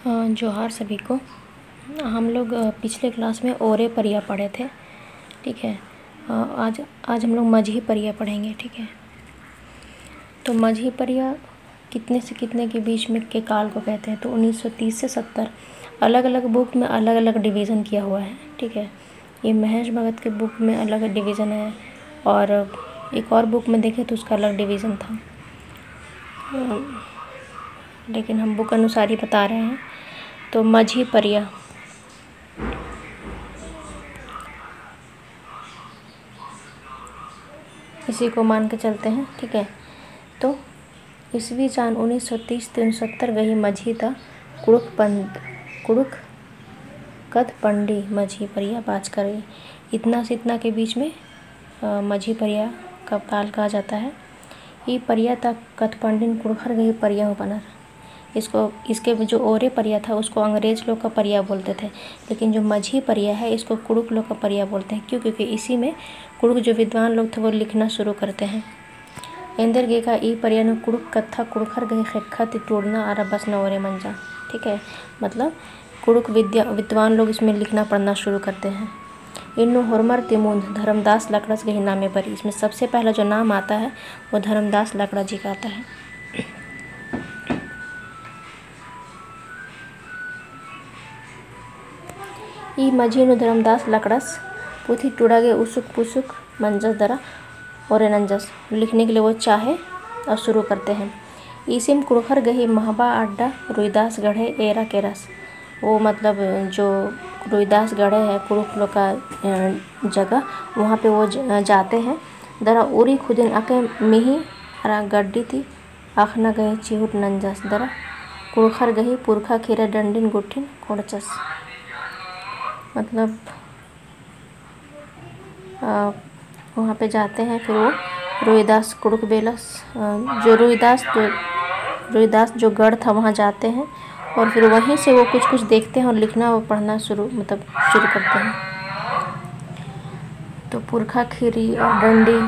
जोहार सभी को। हम लोग पिछले क्लास में ओरे परिया पढ़े थे, ठीक है। आज हम लोग मझी परिया पढ़ेंगे, ठीक है। तो मझी परिया कितने से कितने के बीच में के काल को कहते हैं, तो 1930 से 70 अलग अलग बुक में अलग अलग डिवीज़न किया हुआ है, ठीक है। ये महेश भगत के बुक में अलग डिवीज़न है और एक और बुक में देखें तो उसका अलग डिवीज़न था, लेकिन हम बुक अनुसार ही बता रहे हैं। तो मझी परिया इसी को मान के चलते हैं, ठीक है। तो ईस्वी सन 1930 से 69 गही मझी था कुड़ुक कद पंडी मझी परिया बाज कर गई। इतना से इतना के बीच में मझी परिया का काल कहा जाता है। ये परिया था कद पंडिन कुड़खर गई परिया हो बनर। इसके जो ओरे परिया था उसको अंग्रेज लोग का परिया बोलते थे, लेकिन जो मझी परिया है इसको कुड़ुक लोग का परिया बोलते हैं। क्यों? क्योंकि इसी में कुड़ुक जो विद्वान लोग थे वो लिखना शुरू करते हैं। इंदर गे का ई परिया ने कुड़ुक कत्था कुड़खर गई खेखा तिटोड़ना आरा बस न ओरे मंजा, ठीक है। मतलब कुड़ुक विद्वान लोग इसमें लिखना पढ़ना शुरू करते हैं। इन्नु होरमर तिमुंद धर्मदास लकड़स गही नामे परी। इसमें सबसे पहला जो नाम आता है वो धर्मदास लकड़ा जी का आता है। ई मझीनु धर्मदास लकड़स पुथी टूड़ागे उसुक पुसुक मंजस दरा और नंजस। लिखने के लिए वो चाहे और शुरू करते हैं। ईसिम कुड़खर गही महबा अड्डा रुईदास गढ़े एरा केरस। वो मतलब जो रुईदास गढ़े है कुड़ुक लोग का जगह, वहाँ पे वो जाते हैं। दरा उरी खुदिन अके मिही अरा गड्डी थी आखना गए चिहुट नंजस दरा कुड़खर गही पुरखा खीरा डंडिन गुठिन कोड़चस। मतलब वहाँ पे जाते हैं, फिर वो रुईदास कुड़ुक बेलस जो रुईदास जो गढ़ था वहाँ जाते हैं और फिर वहीं से वो कुछ देखते हैं और लिखना और पढ़ना शुरू करते हैं। तो पुरखा खीरी और डंडी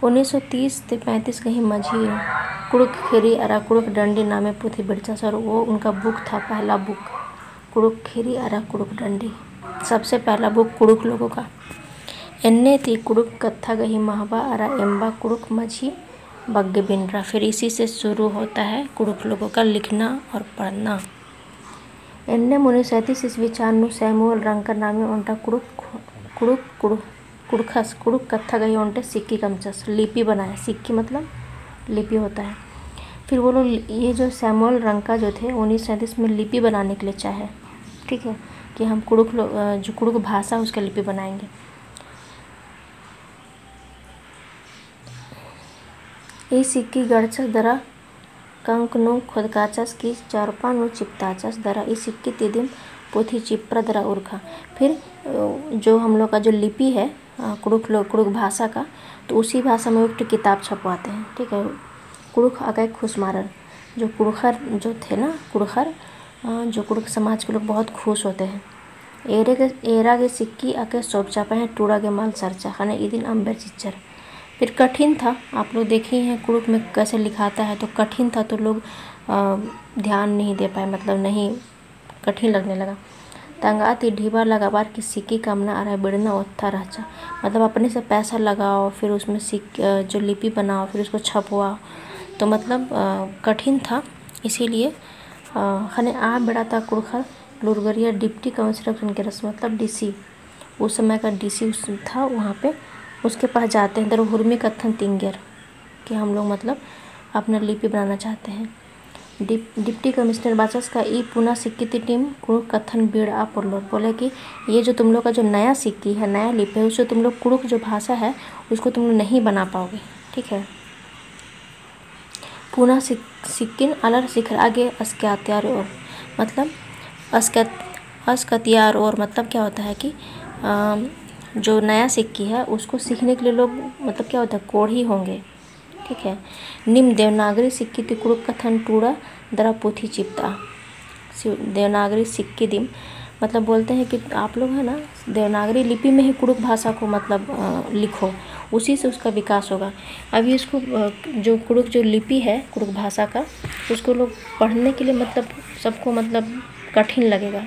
1930 से 35 कहीं मझी कुड़ुक खीरी अरा कुड़ुक डंडी नामे पुथी बिरचा सर। वो उनका बुक था, पहला बुक कुड़ुक खीरी अरा कुड़ुक डंडी, सबसे पहला बुक कुड़ुक लोगों का। एन्ने थी कुड़ुक कत्था गही महबा अरा एम्बा कुड़ुक मझी बग्गे बिनरा। फिर इसी से शुरू होता है कुड़ुक लोगों का लिखना और पढ़ना। एन्ने 1937 ईस्वी चानु सैमुअल रंकर नामे उनका कुड़ुक कत्था गही उनटे सिक्की कमचस लिपि बनाया। सिक्की मतलब लिपि होता है। फिर वो लोग ये जो सैमुअल रंका जो थे 1937 में लिपि बनाने के लिए चाहे, ठीक है, कि हम जो कुड़ुक भाषा उसका लिपि बनाएंगे। ये सिक्की गढ़चस दरा कंकनु खुदकाचस की चारपानु चिपताचस दरा इस सिक्की तिदिम पोथी चिपरा दरा उर्खा। फिर जो हम लोग का जो लिपि है कुड़ुक भाषा का, तो उसी भाषा में एक किताब छपवाते हैं, ठीक है। कुड़ुक आगे खुशमारन जो कुड़खर जो थे ना जो कुड़ुक समाज के लोग बहुत खुश होते हैं। एरा के सिक्की आके सोप चापा है टूड़ा के माल सरचा खाने इदिन अम्बर चिच्चर। फिर कठिन था, आप लोग देखे हैं कुड़ुक में कैसे लिखाता है, तो कठिन था तो लोग ध्यान नहीं दे पाए, मतलब नहीं, कठिन लगने लगा। तंगाती ढीबा लगाबार की सिक्की कामना आ रहा है बिड़ना ओत्था रहचा। मतलब अपने से पैसा लगाओ फिर उसमें जो लिपि बनाओ फिर उसको छपवाओ, तो मतलब कठिन था। इसीलिए खने आ बेड़ा था कुड़खर लुरगरिया डिप्टी कमिश्नर के रस, मतलब डीसी, उस समय का डीसी था वहाँ पे, उसके पास जाते हैं। दर हुरमी कत्थन तिंगर कि हम लोग मतलब अपना लिपि बनाना चाहते हैं। डिप्टी कमिश्नर बाचस का ई पुना सिक्की ती टीम कुड़ुक कत्थन बीड़ आ पुरलोर। बोले कि ये जो तुम लोग का जो नया सिक्की है, नया लिपि है, उससे तुम लोग कुड़ुक जो भाषा है उसको तुम लोग नहीं बना पाओगे, ठीक है। पुना सिक्किन अलर शिखर आगे अस्क्यात्यार और, मतलब अस्कतियार और मतलब क्या होता है कि जो नया सिक्की है उसको सीखने के लिए लोग मतलब क्या होता है कोढ़ी होंगे, ठीक है। निम देवनागरी सिक्की ती कुड़ुक कथन टूड़ा दरा पोथी चिपता। देवनागरी सिक्की दिम मतलब बोलते हैं कि आप लोग है ना देवनागरी लिपि में ही कुड़ुक भाषा को मतलब लिखो, उसी से उसका विकास होगा। अभी इसको जो कुड़ुक जो लिपि है कुड़ुक भाषा का उसको लोग पढ़ने के लिए मतलब सबको मतलब कठिन लगेगा,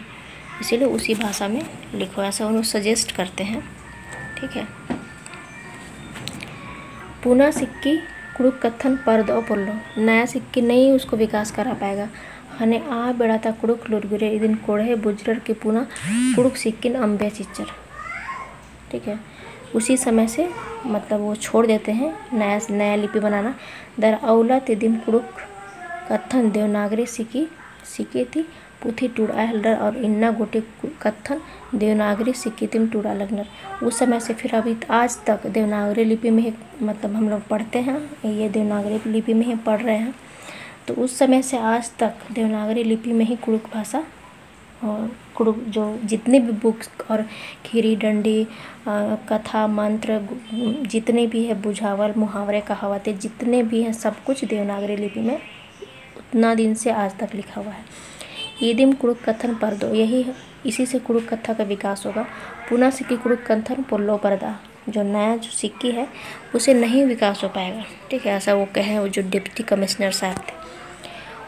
इसीलिए उसी भाषा में लिखो, ऐसा उन्होंने सजेस्ट करते हैं। ठीक है। पुनः सिक्की कुड़ुक कथन पर दो बोलो, नया सिक्की नहीं उसको विकास करा पाएगा। हने आ बेड़ाता कुड़ुक लुरगुरे इदिन कोढ़े बुजरर के पुनः कुड़ुक सिक्किन अम्बे चिच्चर। ठीक है, उसी समय से मतलब वो छोड़ देते हैं नया लिपि बनाना। दर औला तिदिम कुड़ुक कथन देवनागरी सिक्की थी पुथी टूड़ा हल्डर और इन्ना गोटे कथन देवनागरी सिक्कितिम टूड़ा लगनर। उस समय से फिर अभी आज तक देवनागरी लिपि में ही मतलब हम लोग पढ़ते हैं, ये देवनागरी लिपि में ही पढ़ रहे हैं। तो उस समय से आज तक देवनागरी लिपि में ही कुड़ुक भाषा और कुड़ुक जो जितने भी बुक्स और खीरी डंडी कथा मंत्र जितने भी है बुझावल मुहावरे कहावतें जितने भी हैं सब कुछ देवनागरी लिपि में उतना दिन से आज तक लिखा हुआ है। ईदिम कुड़ुक कथन पर दो, यही इसी से कुड़ुक कथा का विकास होगा। पुनः सिक्की कुड़ुक कथन पोल्लो परदा, जो नया जो सिक्की है उसे नहीं विकास हो पाएगा। ठीक है, ऐसा वो कहे वो जो डिप्टी कमिश्नर साहब थे।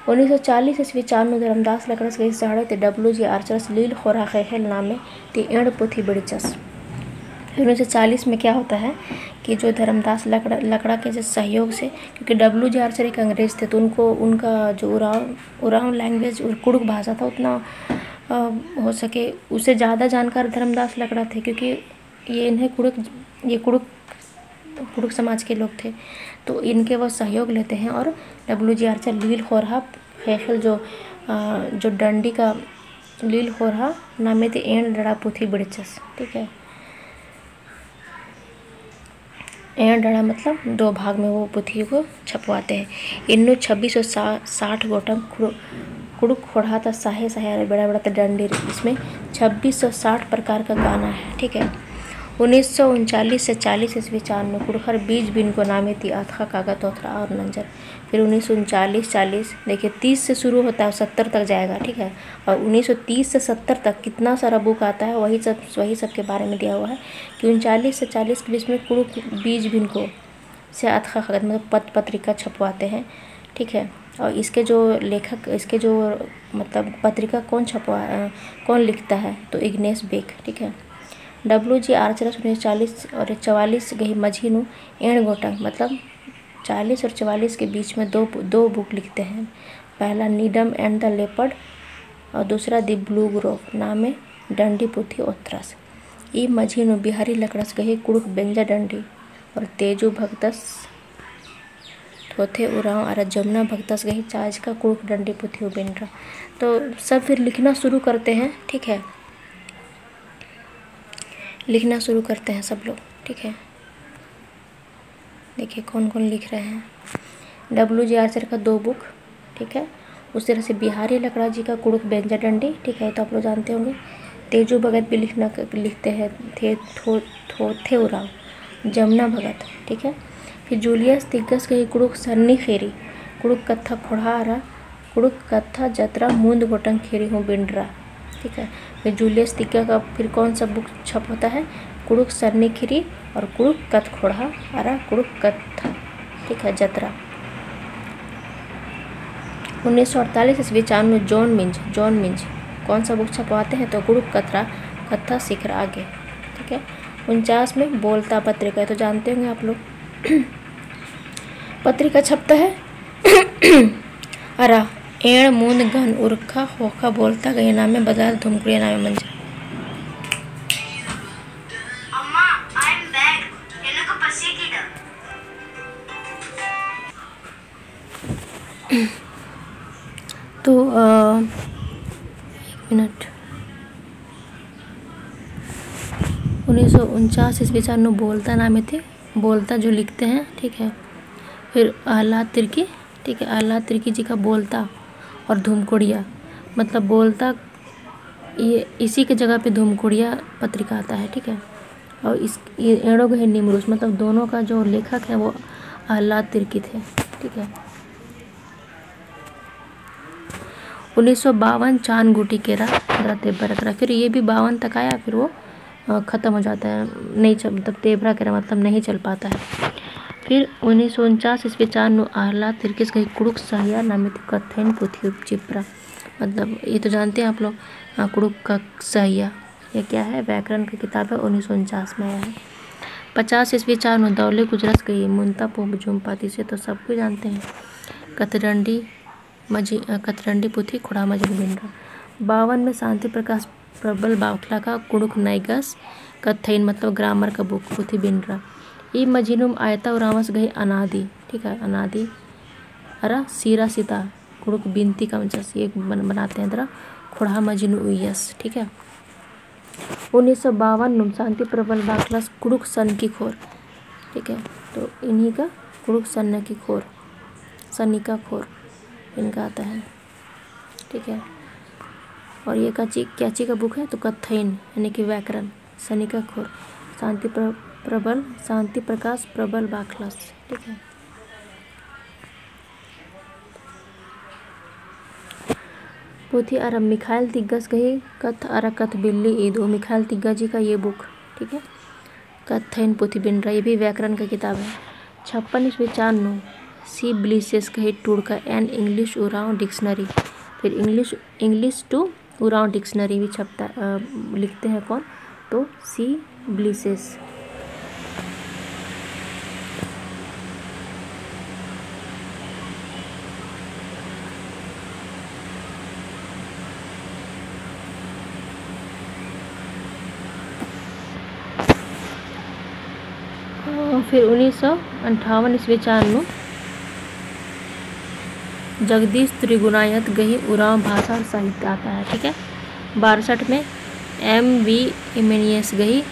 1940 ईस्वी चार धर्मदास लकड़स गई साढ़े ते WG आर्चरस लील खोरा खेल नामे ती एड़ पुथी बड़ीचस। 1940 में क्या होता है कि जो धर्मदास लकड़ा के जो सहयोग से, क्योंकि WG आर्चर एक अंग्रेज थे तो उनका जो उरांव लैंग्वेज और कुड़ुक भाषा था उतना हो सके उससे ज़्यादा जानकार धर्मदास लकड़ा थे, क्योंकि ये इन्हें कुड़ुक समाज के लोग थे। तो इनके वो सहयोग लेते हैं और WG आर्चर लील खोरहा खेल जो डंडी का लील खोरहा नामे थे एण डड़ा पुथी बड़ीचस। ठीक है, एण डड़ा मतलब 2 भाग में वो पुथी को छपवाते हैं। इन्नू 2660 गोटम कुड़ुक खोड़ा था साहे बड़ा बड़ा डंडी, इसमें 2660 प्रकार का गाना है। ठीक है, 1939 से 40 ईस्वी चार में कुड़खर बीज बिन को नामे थी अथखा कागज तोथरा और नंजर। फिर 1939-40 देखिए 30 से शुरू होता है 70 तक जाएगा। ठीक है, और 1930 से 70 तक कितना सारा बुक आता है वही सब के बारे में दिया हुआ है कि 39 से 40 के बीच में कुड़ुक बीज बिन को से अथखा कागज मतलब पत्रिका छपवाते हैं। ठीक है, और इसके जो लेखक इसके जो मतलब पत्रिका कौन लिखता है तो इग्नेस बेक। ठीक है, WG आर्चर 1940 और 44 गई मझीनु एण गोटा मतलब 40 और 44 के बीच में दो बुक लिखते हैं। पहला नीडम एंड द लेपर्ड और दूसरा द ब्लू ग्रोव नामे डंडी पुथी ओत्रस। ई मझीनु बिहारी लकड़स गही कुड़ुक बेंजा डंडी और तेजू भक्तस थोथे उराव और जमुना भक्तस गही चाज का कुड़ुक डंडी पुथी उबेंड्रा। तो सब फिर लिखना शुरू करते हैं। ठीक है, लिखना शुरू करते हैं सब लोग। ठीक है, देखिए कौन कौन लिख रहे हैं। WG आर्चर का 2 बुक। ठीक है, उस तरह से बिहारी लकड़ा जी का कुड़ुक बेंजा डंडी। ठीक है, तो आप लोग जानते होंगे। तेजू भगत भी लिखते हैं थे उराव जमुना भगत। ठीक है, फिर जूलियस तिग्गस के कुड़ुक सन्नी खेरी कुड़ुक कत्था खोड़ारा कुड़ुक कत्था जतरा मूंद गोटंग खेरी हूँ बिंड्रा। ठीक है, फिर जूलियस तिग्गा का फिर कौन सा बुक छप होता है कुड़ुक सरनी खीरी और कुड़ुक कथ खोड़ा आरा कुड़ुक कत्था। ठीक है, जतरा। 1948 ईस्वी चार में जॉन मिंज कौन सा बुक छपवाते हैं तो कुड़ुक कत्था शिखर आगे। ठीक है, 49 में बोलता पत्रिका है तो जानते होंगे आप लोग पत्रिका छपता है अरा एण मूंद घन उर्खा होखा बोलता गए नामे बाजार धुमकुड़िया नामे मंजर। तो 1 मिनट 1949 ईस्वी चार बोलता नामे थे बोलता जो लिखते हैं। ठीक है, फिर आह्लाद तिर्की। ठीक है, आह्लाद तिर्की जी का बोलता और धूमकुड़िया मतलब बोलता ये इसी के जगह पे धूमकुड़िया पत्रिका आता है। ठीक है, और ये एड़ो गहे निमरूस मतलब दोनों का जो लेखक है वो आह्लाद तिर्की थे। ठीक है, 1952 चांद गुटी केरा तेबरा फिर ये भी 52 तक आया फिर वो ख़त्म हो जाता है, नहीं चल मतलब तेबरा केरा मतलब नहीं चल पाता है। फिर 1949 ईस्वी 4 आहलाद तिर्किस गई कुड़ुक साहिया नामित कथैन पोथी चिप्रा। मतलब ये तो जानते हैं आप लोग, कुड़ुक का साहिया ये क्या है, व्याकरण की किताब है, 1949 में आया है। 50 ईस्वी 4 दौले गुजरस गई मुंता पोजुमपाती से तो सबको जानते हैं। कतरंडी पुथी खुड़ा मजन बिंड्रा। 52 में शांति प्रकाश प्रबल बावखला का कुड़ुक नाइगस कथैन मतलब ग्रामर का बुक पुथी बिंड्रा। ई मजिनुम आयता उरामस गई अनादि, ठीक है, अनादि अरा सीरा सीता कुड़ुक बिनती का मजस ये बनाते हैं तरह खुड़ा मजिनु उयस, ठीक है। 1952 में शांति प्रबल बाखलास कुड़ुक सन की खोर, ठीक है, तो इन्हीं का कुड़ुक सन्न की खोर, सन्नी का खोर इनका आता है, ठीक है। और ये कैची का बुक है तो कथैन यानी कि व्याकरण, सन्नी का खोर, शांति प्रकाश प्रबल बाखलास, ठीक है। पोथी आरम मिखाइल तिग्गस गही कथ अरा कथ बिल्ली ईदो, मिखाइल तिग्गा जी का ये बुक, ठीक है। कथैन पोथी बिंड्रा ये भी व्याकरण का किताब है। 56 ईस्वी 4 सी ब्लिसेस कही टूड़का एंड इंग्लिश उराव डिक्शनरी। फिर इंग्लिश टू उराव डिक्शनरी भी छपता, लिखते हैं कौन, तो सी ब्लिसेस। फिर 1958 ईस्वी 4 जगदीश त्रिगुणायत गही उराव भाषा और साहित्य आता है, ठीक है। 62 में M.V. इमेनियस गही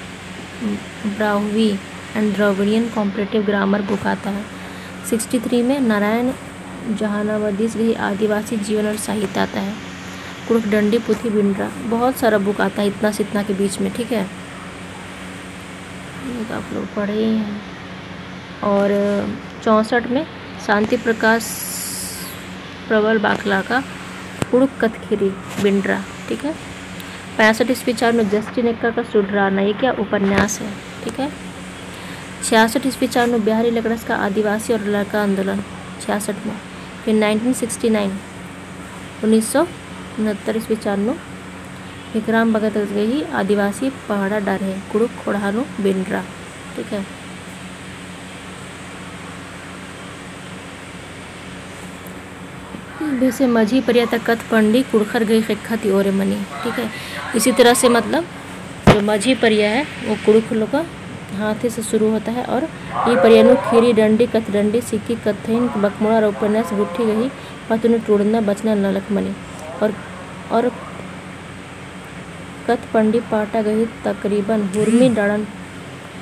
Brahui and Dravidian comparative grammar book आता है। 63 में नारायण जहानावदीस गही आदिवासी जीवन और साहित्य आता है। कुड़ुक डंडी पुथी बिंड्रा, बहुत सारा बुक आता है इतना से इतना के बीच में, ठीक है, ये तो आप लोग पढ़े ही हैं। और 64 में शांति प्रकाश प्रबल बाखला का कुड़ुक कथखिरी बिंड्रा, ठीक है। 65 ईस्वी 4 में जस्टिन एक्का का सुडराना ये क्या उपन्यास है, ठीक है। 66 ईस्वी 4 में बिहारी लकड़स का आदिवासी और लड़का आंदोलन 66 में। फिर 1969 ईस्वी 4 विक्रम भगत गई आदिवासी पहाड़ा डर है कुड़ुक खोड़ानो बिंड्रा, ठीक है। वैसे माझी परिया कथ पंडी कुड़खर गई खत ओरे मनी, ठीक है। इसी तरह से मतलब जो माझी परिया है वो कुड़ुक लोग का हाथी से शुरू होता है और ये परियानु खीरी डंडी कथ डंडी सिक्की कथैन बकमुड़ा और उपन्यास गुट्ठी गई पतनु टूड़ना बचना नलक मनी और कथ पंडी पाटा गई तकरीबन हुर्मी डाड़न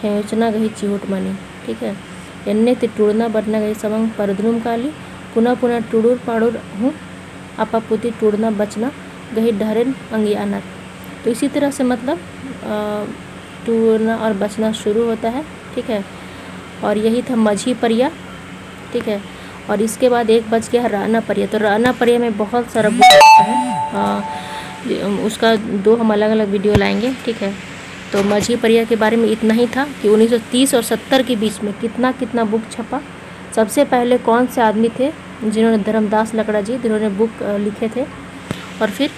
हेचना गई चिहुट मनी, ठीक है। एन्ने ते टूड़ना बढ़ना गई समंग परद्रुम काली पुनः पुनः टूडूर पाड़ूर हूँ अपापुती टूड़ना बचना गही ढरेन अंगियानर। तो इसी तरह से मतलब टूड़ना और बचना शुरू होता है, ठीक है। और यही था माझी परिया, ठीक है। और इसके बाद एक बच गया राना परिया। तो राना परिया में बहुत सारा बुक आता है, उसका 2 हम अलग अलग वीडियो लाएंगे, ठीक है। तो माझी परिया के बारे में इतना ही था कि 1930 और 70 के बीच में कितना कितना बुक छपा। सबसे पहले कौन से आदमी थे जिन्होंने धर्मदास लकड़ा जी जिन्होंने बुक लिखे थे, और फिर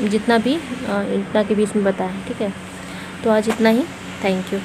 जितना भी इतना के बीच में बताया, ठीक है। तो आज इतना ही, थैंक यू।